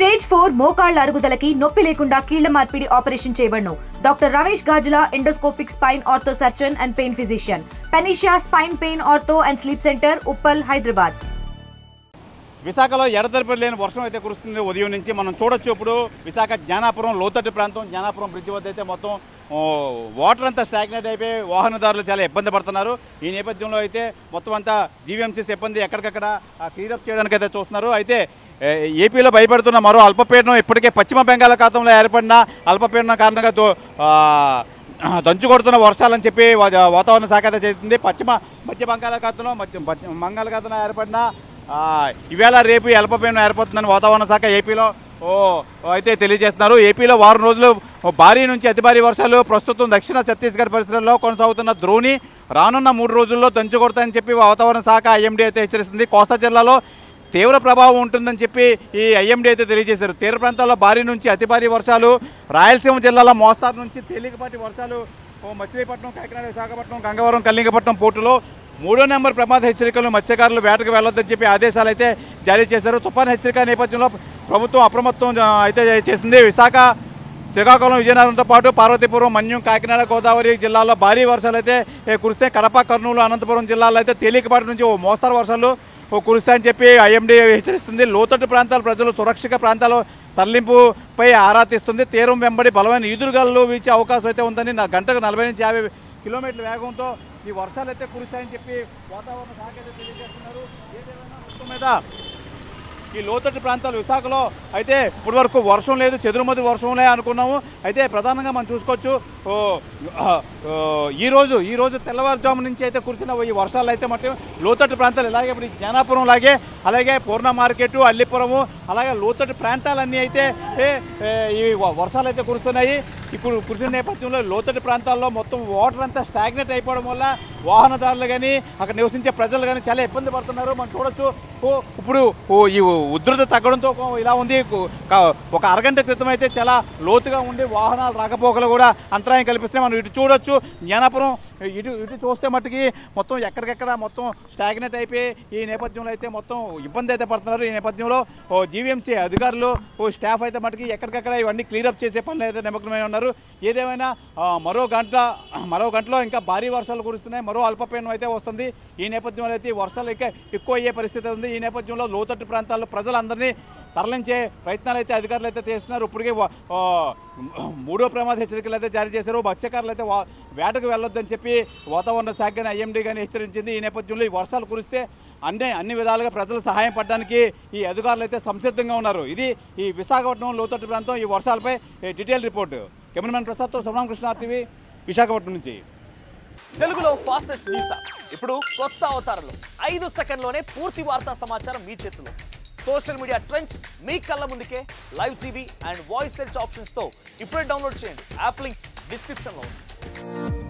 Stage 4 మోకాళ్ల అరుగుదలకి నొప్పి లేకుండా కీళ్ల మార్పిడి ఆపరేషన్ చేయబడును. Doctor Ramesh Gajula, endoscopic spine ortho surgeon and pain physician, పెనిషియా spine pain ortho and sleep centre, Uppal, Hyderabad. విశాఖలో ఎడతెరిపి లేని వర్షం అయితే కురుస్తుంది ఉదయం నుంచి. మనం చూడొచ్చు ఇప్పుడు విశాఖ జ్ఞానాపురం లోతట్టు ప్రాంతం, జ్ఞానాపురం బ్రిడ్జ్ వద్ద అయితే మొత్తం వాటర్ అంతా స్టాగ్నేట్ అయిపోయి వాహనదారులు చాలా ఇబ్బంది పడుతున్నారు. ఈ నేపథ్యంలో అయితే మొత్తం అంతా జీవీఎంసీ సిబ్బంది ఎక్కడికక్కడ క్లీనప్ చేయడానికి అయితే చూస్తున్నారు. అయితే ఏపీలో భయపడుతున్న మరో అల్పపీడనం ఇప్పటికే పశ్చిమ బంగాళాఖాతంలో ఏర్పడిన అల్పపీడనం కారణంగా దంచుకొడుతున్న వర్షాలని చెప్పి వాతావరణ శాఖ అయితే చెబుతుంది. మధ్య బంగాళాఖాతంలో ఏర్పడిన ఈవేళ రేపు అల్పపీడనం ఏర్పడుతుందని వాతావరణ శాఖ ఏపీలో అయితే తెలియజేస్తున్నారు. ఏపీలో వారం రోజులు భారీ నుంచి అతి భారీ వర్షాలు ప్రస్తుతం దక్షిణ ఛత్తీస్గఢ్ పరిసరాల్లో కొనసాగుతున్న ద్రోణి రానున్న 3 రోజుల్లో దంచుకొడతాయని చెప్పి వాతావరణ శాఖ ఐఎండీ అయితే హెచ్చరిస్తుంది. కోస్తా జిల్లాలో తీవ్ర ప్రభావం ఉంటుందని చెప్పి ఈ ఐఎండీ అయితే తెలియజేశారు. తీర ప్రాంతాల్లో భారీ నుంచి అతి భారీ వర్షాలు, రాయలసీమ జిల్లాలో మోస్తారు నుంచి తేలికపాటి వర్షాలు మచిలీపట్నం, కాకినాడ, విశాఖపట్నం, గంగవరం, కళింగపట్నం పోర్టులో 3వ నెంబర్ ప్రమాద హెచ్చరికలు మత్స్యకారులు వేటకు వెళ్లొద్దని చెప్పి ఆదేశాలు అయితే జారీ చేశారు. తుఫాన్ హెచ్చరిక నేపథ్యంలో ప్రభుత్వం అప్రమత్తం అయితే చేసింది. విశాఖ, శ్రీకాకుళం, విజయనగరంతో పాటు పార్వతీపురం, మన్యం, కాకినాడ, గోదావరి జిల్లాల్లో భారీ వర్షాలు అయితే కురిస్తే కడప, కర్నూలు, అనంతపురం జిల్లాల్లో అయితే తేలికపాటి నుంచి మోస్తారు వర్షాలు కురుస్తాయని చెప్పి ఐఎండీ హెచ్చరిస్తుంది. లోతట్టు ప్రాంతాల ప్రజలు సురక్షిత ప్రాంతాలు తరలింపుపై ఆరా తీస్తుంది. తీరం వెంబడి బలమైన ఈదురుగాలు వీచే అవకాశం అయితే ఉందని గంటకు 40 నుంచి 50 కిలోమీటర్ల వేగంతో ఈ వర్షాలు అయితే కురుస్తాయని చెప్పి వాతావరణ శాఖ అయితే తెలియజేస్తున్నారు. ఏదేమైనా మొత్తం మీద ఈ లోతట్టు ప్రాంతాలు విశాఖలో అయితే ఇప్పటి వరకు వర్షం లేదు, చెదురుమదురు వర్షంలే అనుకున్నాము. అయితే ప్రధానంగా మనం చూసుకోవచ్చు ఈరోజు తెల్లవారుజాము నుంచి అయితే కురిసిన ఈ వర్షాలు అయితే మట్టి లోతట్టు ప్రాంతాలు ఇలాగే ఇప్పుడు జ్ఞానాపురం లాగే, అలాగే పూర్ణ మార్కెట్, అల్లిపురము, అలాగే లోతట్టు ప్రాంతాలన్నీ అయితే ఈ వర్షాలు అయితే కురుస్తున్నాయి. ఇప్పుడు కురిసిన నేపథ్యంలో లోతట్టు ప్రాంతాల్లో మొత్తం వాటర్ అంతా స్టాగ్నేట్ అయిపోవడం వల్ల వాహనదారులు కానీ అక్కడ నివసించే ప్రజలు కానీ చాలా ఇబ్బంది పడుతున్నారు. మనం చూడొచ్చు ఇప్పుడు ఈ ఉధృత తగ్గడంతో ఇలా ఉంది. ఒక అరగంట క్రితం అయితే చాలా లోతుగా ఉండి వాహనాలు రాకపోకలు కూడా అంతరాయం కల్పిస్తున్నాయి. మనం ఇటు చూడొచ్చు జ్ఞానాపురం, ఇటు చూస్తే మట్టుకి మొత్తం ఎక్కడికెక్కడ మొత్తం స్టాగ్నేట్ అయిపోయి ఈ నేపథ్యంలో అయితే మొత్తం ఇబ్బంది అయితే పడుతున్నారు. ఈ నేపథ్యంలో జీవీఎంసీ అధికారులు, స్టాఫ్ అయితే మట్టుకి ఎక్కడికక్కడ ఇవన్నీ క్లియరప్ చేసే పనులు అయితే నిమగ్నమై ఉన్నారు. ఏదేమైనా మరో గంటలో ఇంకా భారీ వర్షాలు కురుస్తున్నాయి. మరో అల్పపీడనం అయితే వస్తుంది. ఈ నేపథ్యంలో అయితే వర్షాలు ఇంకా ఎక్కువ అయ్యే పరిస్థితి ఉంది. ఈ నేపథ్యంలో లోతట్టు ప్రాంతాల్లో ప్రజలందరినీ తరలించే ప్రయత్నాలు అయితే అధికారులు అయితే చేస్తున్నారు. ఇప్పటికే 3వ ప్రమాద హెచ్చరికలు అయితే జారీ చేశారు. మత్స్యకారులు అయితే వేటకు వెళ్ళొద్దని చెప్పి వాతావరణ శాఖ కానీ ఐఎండీ కానీ హెచ్చరించింది. ఈ నేపథ్యంలో ఈ వర్షాలు కురిస్తే అన్ని విధాలుగా ప్రజలు సహాయం పడడానికి ఈ అధికారులు అయితే సంసిద్ధంగా ఉన్నారు. ఇది ఈ విశాఖపట్నం లోతట్టు ప్రాంతం ఈ వర్షాలపై డీటెయిల్ రిపోర్ట్. కెమెరామెన్ ప్రసాద్తో సోమరామకృష్ణ, RTV, విశాఖపట్నం నుంచి. తెలుగులో ఫాస్టెస్ట్ న్యూస్ ఇప్పుడు కొత్త అవతారంలో 5 సెకండ్లోనే పూర్తి వార్తా సమాచారం మీ చేతిలో. సోషల్ మీడియా ట్రెండ్స్ మీ కళ్ళ ముందుకే live TV and voice search ఆప్షన్స్తో ఇప్పుడే డౌన్లోడ్ చేయండి. యాప్ లింక్ డిస్క్రిప్షన్లో ఉంది.